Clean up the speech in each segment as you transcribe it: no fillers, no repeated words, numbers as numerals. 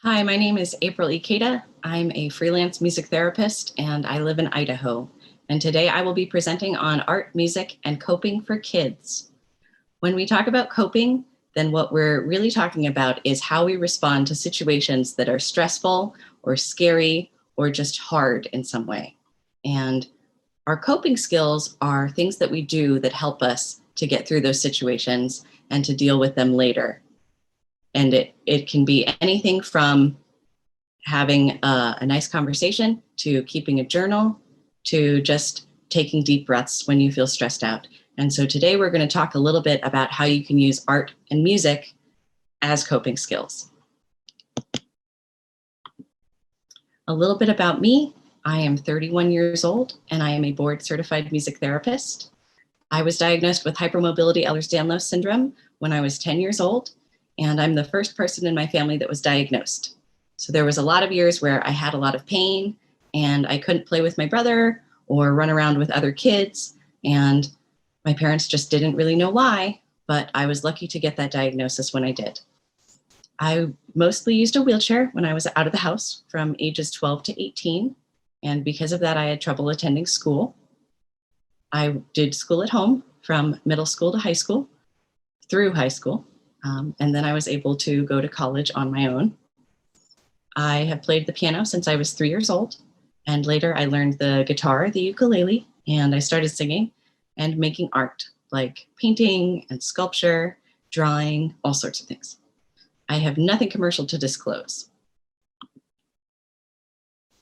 Hi, my name is April Ikeda. I'm a freelance music therapist and I live in Idaho. And today I will be presenting on art, music, and coping for kids. When we talk about coping, then what we're really talking about is how we respond to situations that are stressful or scary or just hard in some way. And our coping skills are things that we do that help us to get through those situations and to deal with them later. And it can be anything from having a nice conversation to keeping a journal to just taking deep breaths when you feel stressed out. And so today we're going to talk a little bit about how you can use art and music as coping skills. A little bit about me. I am 31 years old and I am a board certified music therapist. I was diagnosed with hypermobility Ehlers-Danlos syndrome when I was 10 years old, and I'm the first person in my family that was diagnosed. So there was a lot of years where I had a lot of pain and I couldn't play with my brother or run around with other kids. And my parents just didn't really know why, but I was lucky to get that diagnosis when I did. I mostly used a wheelchair when I was out of the house from ages 12 to 18. And because of that, I had trouble attending school. I did school at home from middle school to high school, through high school. And then I was able to go to college on my own. I have played the piano since I was 3 years old. And later I learned the guitar, the ukulele, and I started singing and making art like painting and sculpture, drawing, all sorts of things. I have nothing commercial to disclose.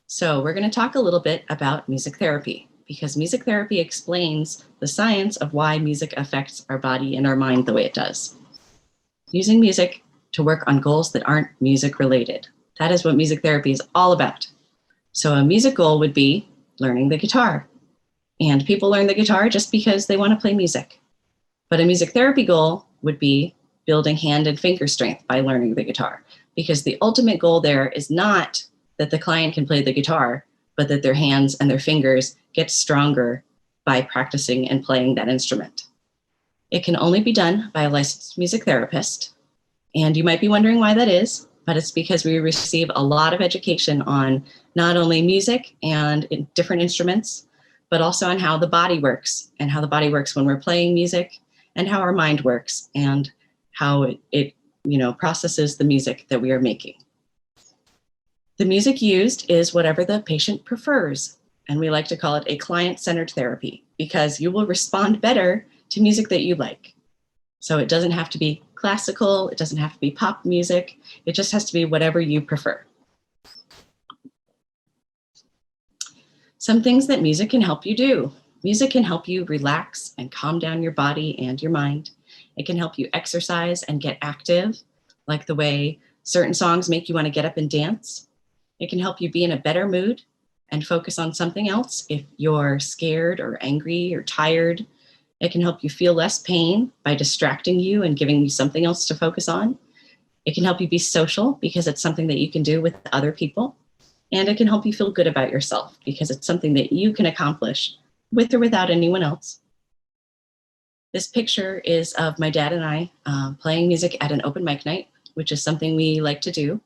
So we're going to talk a little bit about music therapy because music therapy explains the science of why music affects our body and our mind the way it does. Using music to work on goals that aren't music related. That is what music therapy is all about. So a music goal would be learning the guitar. And people learn the guitar just because they want to play music. But a music therapy goal would be building hand and finger strength by learning the guitar. Because the ultimate goal there is not that the client can play the guitar, but that their hands and their fingers get stronger by practicing and playing that instrument. It can only be done by a licensed music therapist. And you might be wondering why that is, but it's because we receive a lot of education on not only music and different instruments, but also on how the body works and how the body works when we're playing music and how our mind works and how it processes the music that we are making. The music used is whatever the patient prefers. And we like to call it a client-centered therapy because you will respond better to music that you like. So it doesn't have to be classical, it doesn't have to be pop music, it just has to be whatever you prefer. Some things that music can help you do. Music can help you relax and calm down your body and your mind. It can help you exercise and get active, like the way certain songs make you want to get up and dance. It can help you be in a better mood and focus on something else if you're scared or angry or tired. It can help you feel less pain by distracting you and giving you something else to focus on. It can help you be social because it's something that you can do with other people. And it can help you feel good about yourself because it's something that you can accomplish with or without anyone else. This picture is of my dad and I playing music at an open mic night, which is something we like to do.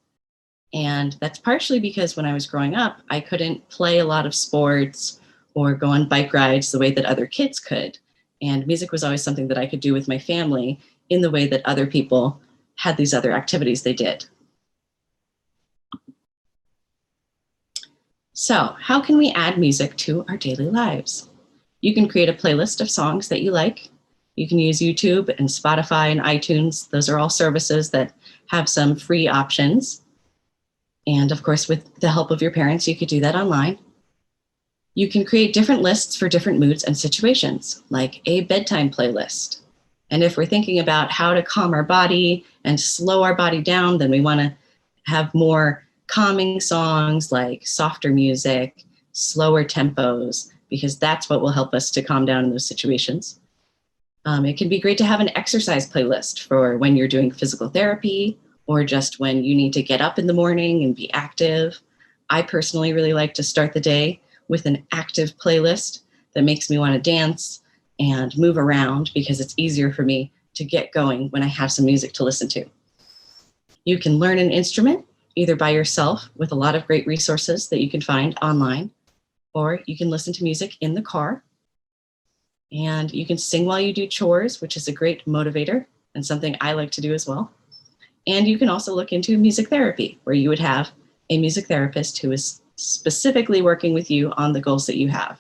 And that's partially because when I was growing up, I couldn't play a lot of sports or go on bike rides the way that other kids could. And music was always something that I could do with my family in the way that other people had these other activities they did. So how can we add music to our daily lives? You can create a playlist of songs that you like. You can use YouTube and Spotify and iTunes. Those are all services that have some free options. And of course, with the help of your parents, you could do that online. You can create different lists for different moods and situations, like a bedtime playlist. And if we're thinking about how to calm our body and slow our body down, then we want to have more calming songs like softer music, slower tempos, because that's what will help us to calm down in those situations. It can be great to have an exercise playlist for when you're doing physical therapy or just when you need to get up in the morning and be active. I personally really like to start the day with an active playlist that makes me want to dance and move around because it's easier for me to get going when I have some music to listen to. You can learn an instrument either by yourself with a lot of great resources that you can find online, or you can listen to music in the car. And you can sing while you do chores, which is a great motivator and something I like to do as well. And you can also look into music therapy, where you would have a music therapist who is specifically working with you on the goals that you have.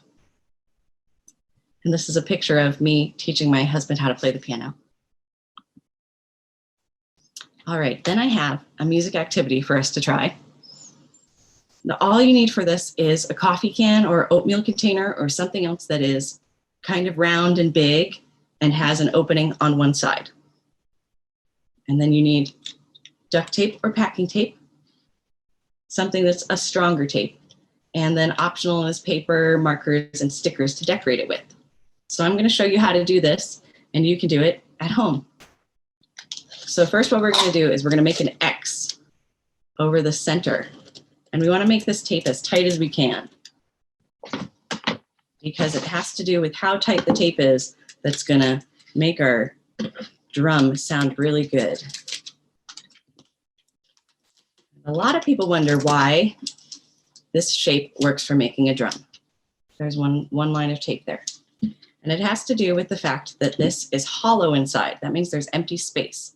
And this is a picture of me teaching my husband how to play the piano. All right, then I have a music activity for us to try. Now, all you need for this is a coffee can or oatmeal container or something else that is kind of round and big and has an opening on one side. And then you need duct tape or packing tape, something that's a stronger tape, and then optional is paper, markers, and stickers to decorate it with. So I'm going to show you how to do this, and you can do it at home. So first what we're going to do is we're going to make an X over the center. And we want to make this tape as tight as we can, because it has to do with how tight the tape is that's going to make our drum sound really good. A lot of people wonder why this shape works for making a drum. There's one line of tape there. And it has to do with the fact that this is hollow inside. That means there's empty space.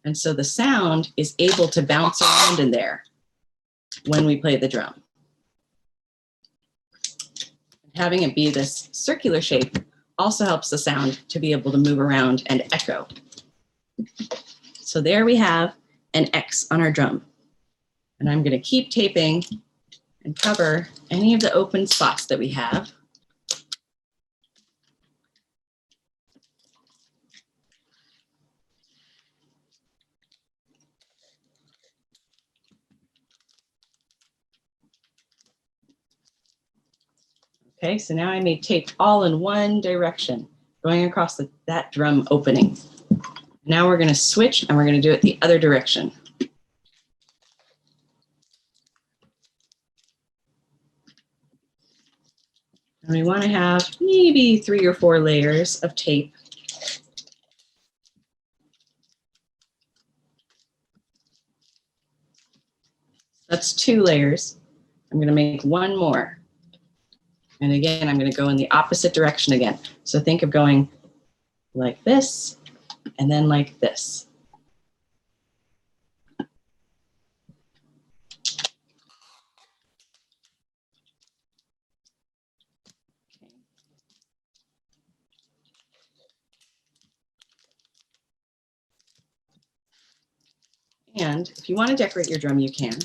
And so the sound is able to bounce around in there when we play the drum. Having it be this circular shape also helps the sound to be able to move around and echo. So there we have an X on our drum. And I'm going to keep taping and cover any of the open spots that we have. Okay, so now I made tape all in one direction, going across that drum opening. Now we're going to switch and we're going to do it the other direction. And we want to have maybe 3 or 4 layers of tape. That's 2 layers. I'm going to make 1 more. And again, I'm going to go in the opposite direction again. So think of going like this and then like this. And if you want to decorate your drum, you can.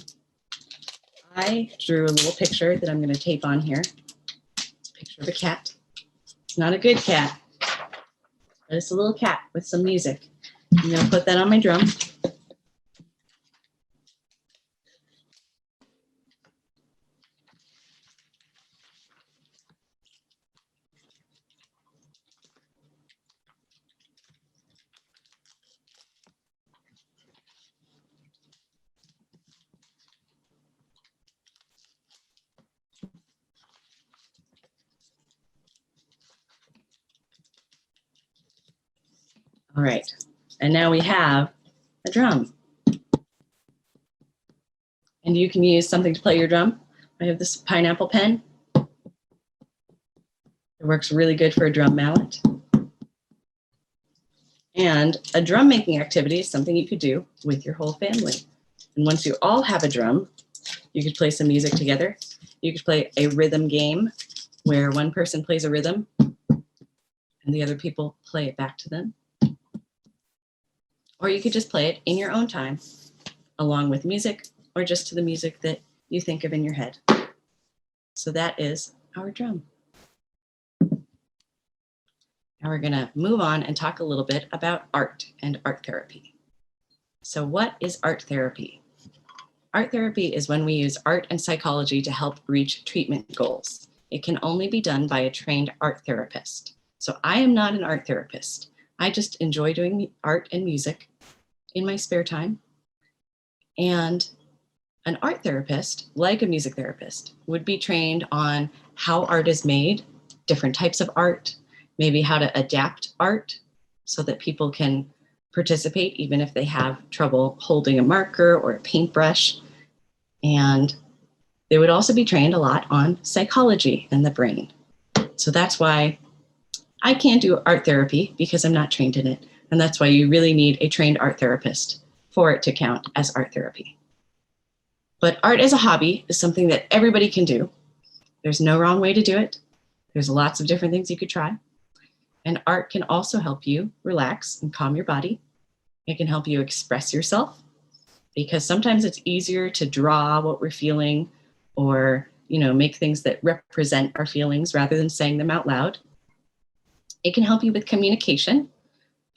I drew a little picture that I'm going to tape on here. It's a picture of a cat. It's not a good cat, but it's a little cat with some music. I'm going to put that on my drum. All right, and now we have a drum. And you can use something to play your drum. I have this pineapple pen. It works really good for a drum mallet. And a drum making activity is something you could do with your whole family. And once you all have a drum, you could play some music together. You could play a rhythm game where one person plays a rhythm and the other people play it back to them. Or you could just play it in your own time, along with music or just to the music that you think of in your head. So that is our drum. Now we're going to move on and talk a little bit about art and art therapy. So what is art therapy? Art therapy is when we use art and psychology to help reach treatment goals. It can only be done by a trained art therapist. So I am not an art therapist. I just enjoy doing art and music in my spare time. And an art therapist, like a music therapist, would be trained on how art is made, different types of art, maybe how to adapt art so that people can participate even if they have trouble holding a marker or a paintbrush. And they would also be trained a lot on psychology and the brain. So that's why I can't do art therapy, because I'm not trained in it. And that's why you really need a trained art therapist for it to count as art therapy. But art as a hobby is something that everybody can do. There's no wrong way to do it. There's lots of different things you could try. And art can also help you relax and calm your body. It can help you express yourself, because sometimes it's easier to draw what we're feeling, or make things that represent our feelings rather than saying them out loud. It can help you with communication,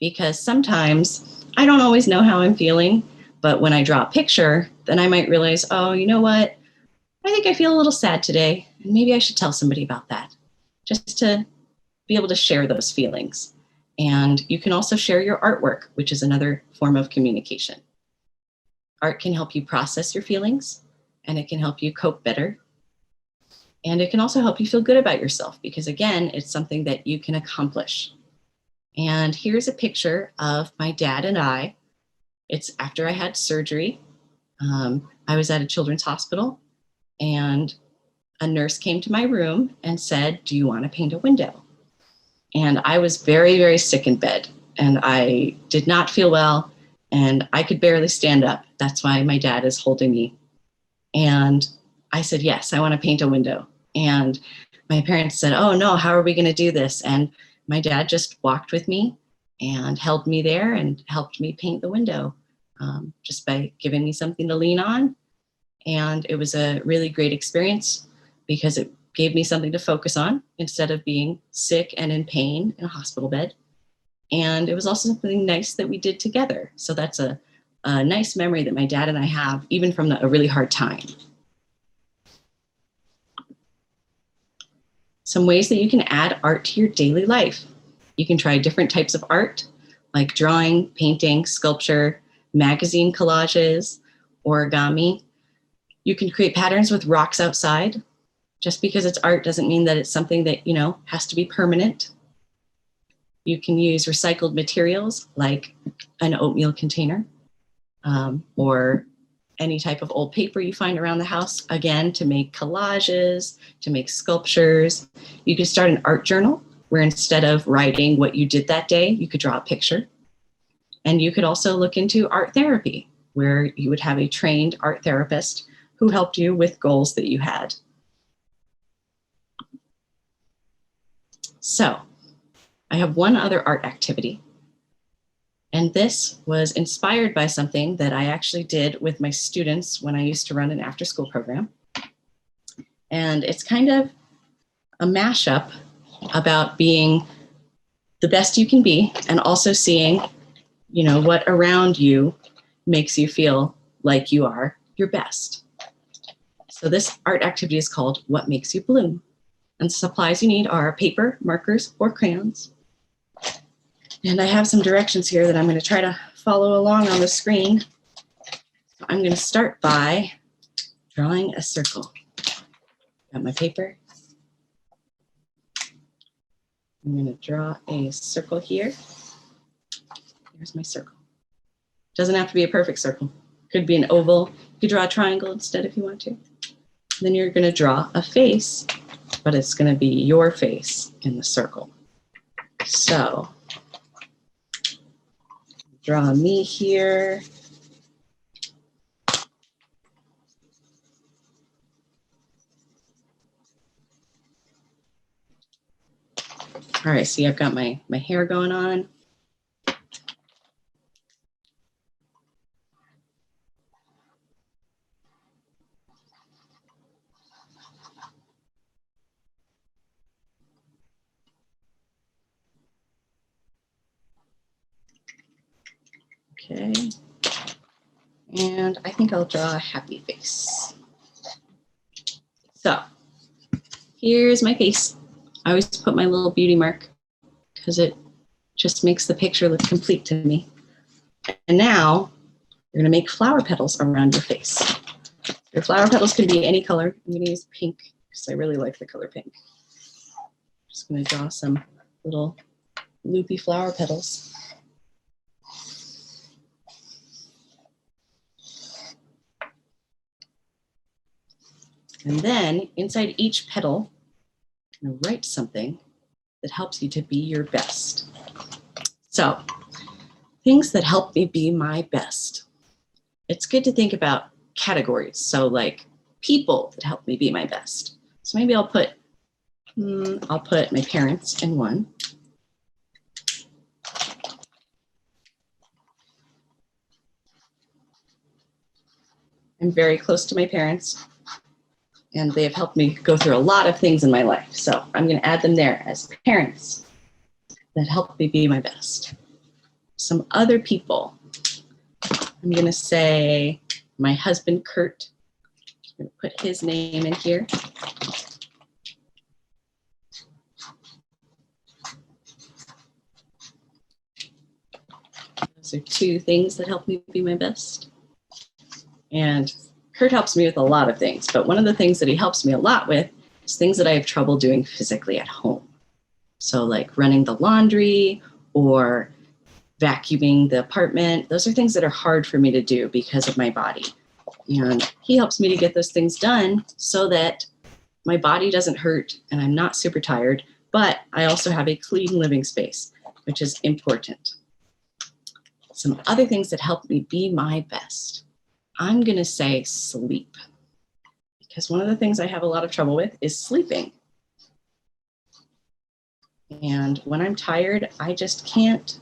because sometimes I don't always know how I'm feeling, but when I draw a picture, then I might realize, oh, you know what? I think I feel a little sad today, and maybe I should tell somebody about that, just to be able to share those feelings. And you can also share your artwork, which is another form of communication. Art can help you process your feelings, and it can help you cope better. And it can also help you feel good about yourself, because again, it's something that you can accomplish. And here's a picture of my dad and I. It's after I had surgery. I was at a children's hospital, and a nurse came to my room and said, "Do you want to paint a window?" And I was very, very sick in bed, and I did not feel well, and I could barely stand up. That's why my dad is holding me. And I said, "Yes, I want to paint a window." And my parents said, "Oh no, how are we going to do this?" And my dad just walked with me and held me there and helped me paint the window, just by giving me something to lean on. And it was a really great experience, because it gave me something to focus on instead of being sick and in pain in a hospital bed. And it was also something nice that we did together. So that's a nice memory that my dad and I have, even from a really hard time. Some ways that you can add art to your daily life. You can try different types of art, like drawing, painting, sculpture, magazine collages, origami. You can create patterns with rocks outside. Just because it's art doesn't mean that it's something that, has to be permanent. You can use recycled materials like an oatmeal container, or any type of old paper you find around the house, again, to make collages, to make sculptures. You could start an art journal where instead of writing what you did that day, you could draw a picture. And you could also look into art therapy, where you would have a trained art therapist who helped you with goals that you had. So I have one other art activity. And this was inspired by something that I actually did with my students when I used to run an after-school program. And it's kind of a mashup about being the best you can be, and also seeing, what around you makes you feel like you are your best. So this art activity is called What Makes You Bloom. And the supplies you need are paper, markers, or crayons. And I have some directions here that I'm going to try to follow along on the screen. So I'm going to start by drawing a circle. Got my paper. I'm going to draw a circle here. Here's my circle. Doesn't have to be a perfect circle. Could be an oval. You could draw a triangle instead if you want to. Then you're going to draw a face, but it's going to be your face in the circle. So draw me here. All right, see, I've got my hair going on. Okay. And I think I'll draw a happy face. So here's my face. I always put my little beauty mark because it just makes the picture look complete to me. And now you're going to make flower petals around your face. Your flower petals can be any color. I'm going to use pink because I really like the color pink. Just going to draw some little loopy flower petals. And then inside each petal, I'm going to write something that helps you to be your best. So, things that help me be my best. It's good to think about categories. So like people that help me be my best. So maybe I'll put my parents in one. I'm very close to my parents, and they have helped me go through a lot of things in my life. So I'm going to add them there as parents that help me be my best. Some other people. I'm going to say my husband, Kurt. I'm going to put his name in here. Those are two things that help me be my best. And Kurt helps me with a lot of things, but one of the things that he helps me a lot with is things that I have trouble doing physically at home. So like running the laundry or vacuuming the apartment. Those are things that are hard for me to do because of my body. And he helps me to get those things done so that my body doesn't hurt and I'm not super tired, but I also have a clean living space, which is important. Some other things that help me be my best. I'm going to say sleep, because one of the things I have a lot of trouble with is sleeping. And when I'm tired, I just can't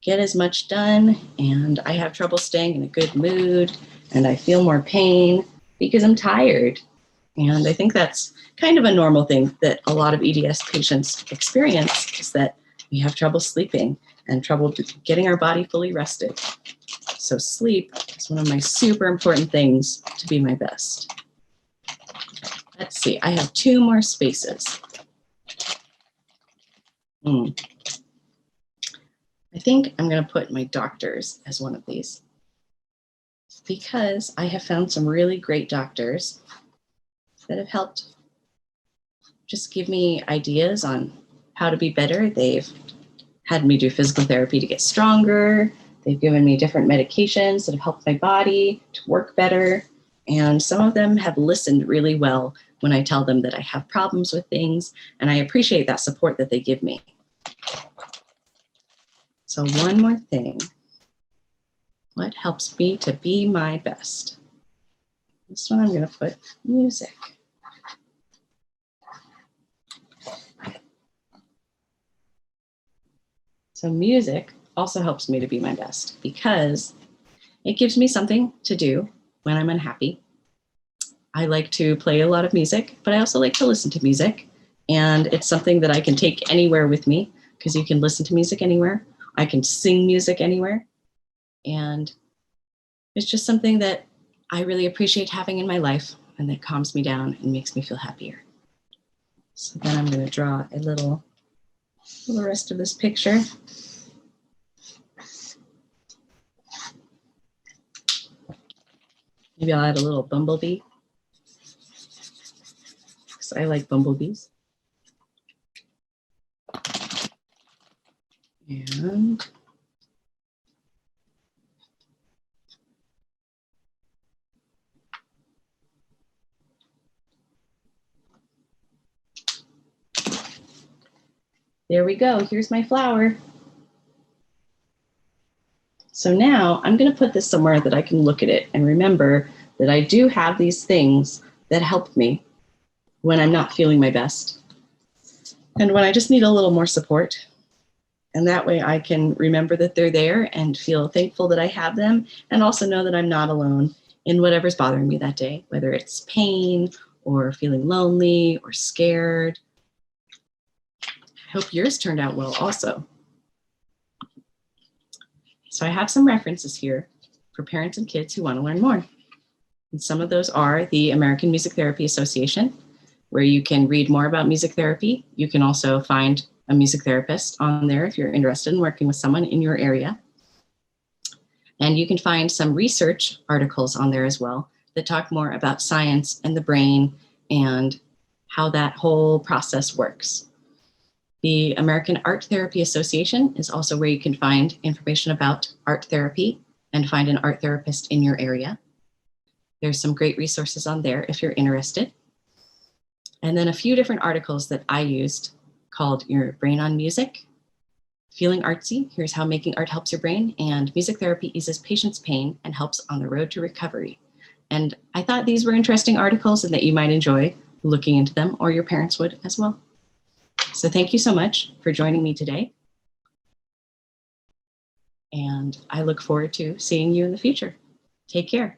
get as much done, and I have trouble staying in a good mood, and I feel more pain because I'm tired. And I think that's kind of a normal thing that a lot of EDS patients experience, is that we have trouble sleeping and trouble getting our body fully rested. So sleep is one of my super important things to be my best. Let's see, I have two more spaces. I think I'm going to put my doctors as one of these, because I have found some really great doctors that have helped just give me ideas on how to be better. They've had me do physical therapy to get stronger. They've given me different medications that have helped my body to work better. And some of them have listened really well when I tell them that I have problems with things, and I appreciate that support that they give me. So one more thing. What helps me to be my best? This one I'm going to put music. So music also helps me to be my best because it gives me something to do when I'm unhappy. I like to play a lot of music, but I also like to listen to music. And it's something that I can take anywhere with me, because you can listen to music anywhere. I can sing music anywhere. And it's just something that I really appreciate having in my life, and that calms me down and makes me feel happier. So then I'm going to draw a little rest of this picture. Maybe I'll add a little bumblebee, because I like bumblebees. And there we go. Here's my flower. So now I'm going to put this somewhere that I can look at it and remember that I do have these things that help me when I'm not feeling my best and when I just need a little more support. And that way I can remember that they're there and feel thankful that I have them, and also know that I'm not alone in whatever's bothering me that day, whether it's pain or feeling lonely or scared. I hope yours turned out well also. So I have some references here for parents and kids who want to learn more. And some of those are the American Music Therapy Association, where you can read more about music therapy. You can also find a music therapist on there if you're interested in working with someone in your area. And you can find some research articles on there as well that talk more about science and the brain and how that whole process works. The American Art Therapy Association is also where you can find information about art therapy and find an art therapist in your area. There's some great resources on there if you're interested. And then a few different articles that I used called Your Brain on Music, Feeling Artsy, Here's How Making Art Helps Your Brain, and Music Therapy Eases Patients' Pain and Helps on the Road to Recovery. And I thought these were interesting articles and that you might enjoy looking into them, or your parents would as well. So thank you so much for joining me today. And I look forward to seeing you in the future. Take care.